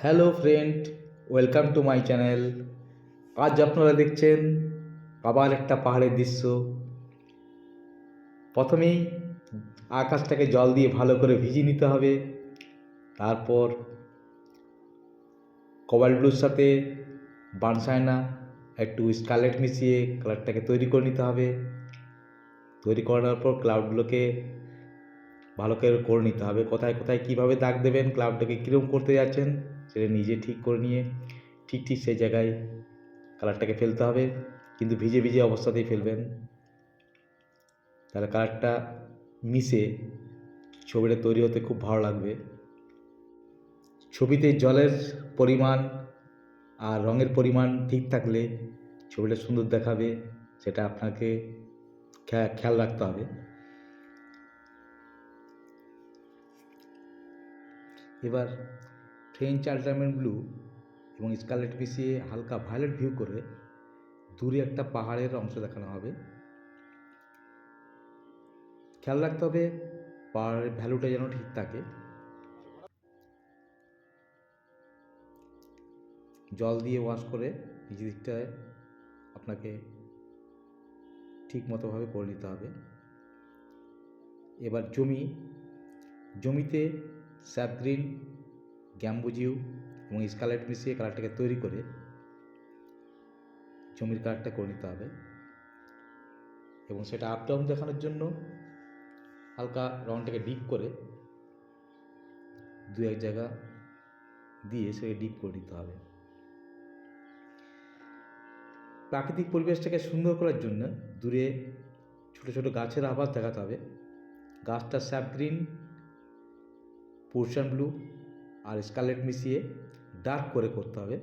Hello friend, welcome to my channel. আজ আপনারা দেখছেন আবার একটা পাহাড়ের দৃশ্য। প্রথমেই আকাশটাকে জল দিয়ে ভালো করে ভিজিয়ে নিতে হবে। তারপর কোবাল্ট ব্লুর সাথে বার্নসাইনা একটু স্কারলেট মিশিয়ে কালারটাকে তৈরি করে নিতে হবে। তৈরি করার পর ক্লাউডগুলোকে ভালো করে নিতে হবে। কোথায় কোথায় কীভাবে দাগ দেবেন, ক্লাউডটাকে কীরকম করতে যাচ্ছেন সেটা নিজে ঠিক করে নিয়ে ঠিক সেই জায়গায় কালারটাকে ফেলতে হবে, কিন্তু ভিজে ভিজে অবস্থাতেই ফেলবেন। তাহলে কালারটা মিশে ছবিটা তৈরি হতে খুব ভালো লাগবে। ছবিতে জলের পরিমাণ আর রঙের পরিমাণ ঠিক থাকলে ছবিটা সুন্দর দেখাবে, সেটা আপনাকে খেয়াল রাখতে হবে। এবার ফ্রেঞ্চ আল্ট্রামারিন ব্লু এবং স্কারলেট মিশিয়ে হালকা ভায়োলেট ভিউ করে দূরে একটা পাহাড়ের অংশ দেখানো হবে। খেয়াল রাখতে হবে পাহাড়ের ভ্যালুটা যেন ঠিক থাকে। জল দিয়ে ওয়াশ করে নিচের দিকটায় আপনাকে ঠিক মতোভাবে করে নিতে হবে। এবার জমিতে স্যাপ গ্রিন, গ্যাম্বুজিউ এবং স্কারলেট মিশিয়ে কালারটাকে তৈরি করে জমির কালারটা করে নিতে হবে, এবং সেটা আপ ডাউন দেখানোর জন্য হালকা রঙটাকে ডিপ করে দু এক জায়গা দিয়ে সেটাকে ডিপ করে নিতে হবে। প্রাকৃতিক পরিবেশটাকে সুন্দর করার জন্য দূরে ছোট ছোট গাছের আভাস দেখাতে হবে। গাছটা স্যাপ গ্রিন, পোর্শন ব্লু আর স্কারলেট মিশিয়ে ডার্ক করে করতে হবে,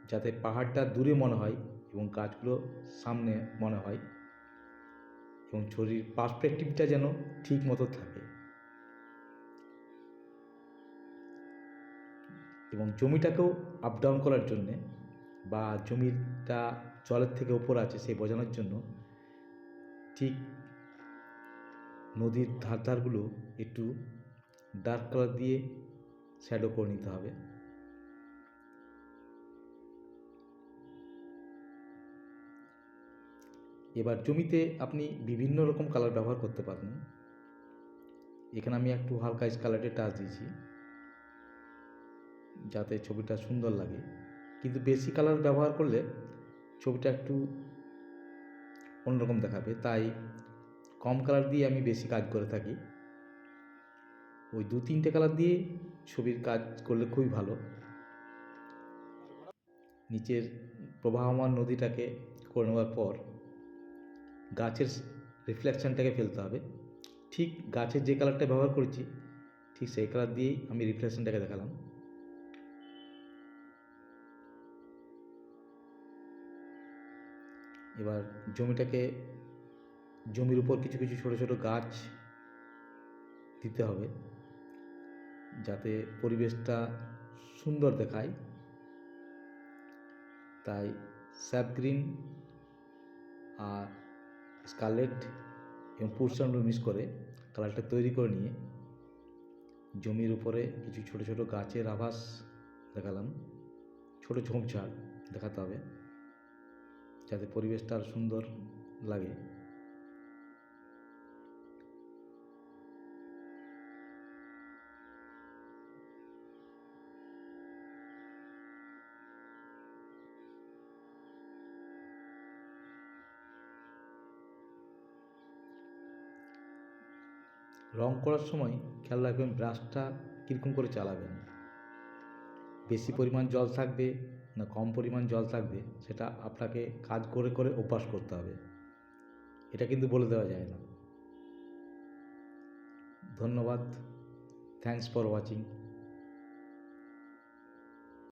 যাতে পাহাড়টা দূরে মনে হয় এবং গাছগুলো সামনে মনে হয়, এবং ছবির পার্সপেক্টিভটা যেন ঠিক মতো থাকে। এবং জমিটাকেও আপ ডাউন করার জন্যে বা জমিটা জলের থেকে ওপর আছে সেই বোঝানোর জন্য ঠিক নদীর ধারগুলো একটু ডার্ক কালার দিয়ে শ্যাডো করে নিতে হবে। এবার জমিতে আপনি বিভিন্ন রকম কালার ব্যবহার করতে পারেন। এখানে আমি একটু হালকা স্কারলেটের টাচ দিয়েছি যাতে ছবিটা সুন্দর লাগে, কিন্তু বেশি কালার ব্যবহার করলে ছবিটা একটু অন্যরকম দেখাবে, তাই কম কালার দিয়ে আমি বেশি কাজ করে থাকি। ওই 2-3টে কালার দিয়ে ছবির কাজ করলে খুবই ভালো। নিচের প্রবাহমান নদীটাকে করে নেওয়ার পর গাছের রিফ্লেকশানটাকে ফেলতে হবে। ঠিক গাছের যে কালারটা ব্যবহার করেছি ঠিক সেই কালার দিয়েই আমি রিফ্লেকশানটাকে দেখালাম। এবার জমির উপর কিছু কিছু ছোট ছোট গাছ দিতে হবে যাতে পরিবেশটা সুন্দর দেখায়। তাই স্যাপ গ্রিন আর স্কারলেট এবং পোর্শন ব্লু মিক্স করে কালারটা তৈরি করে নিয়ে জমির উপরে কিছু ছোট ছোট গাছের আভাস দেখালাম, ছোট ঝোপঝাড় দেখাতে হবে যাতে পরিবেশটা আর সুন্দর লাগে। রং করার সময় খেয়াল রাখবেন ব্রাশটা কীরকম করে চালাবেন, বেশি পরিমাণ জল থাকবে না কম পরিমাণ জল থাকবে সেটা আপনাকে কাজ করে করে অভ্যাস করতে হবে, এটা কিন্তু বলে দেওয়া যায় না। ধন্যবাদ, থ্যাঙ্কস ফর ওয়াচিং।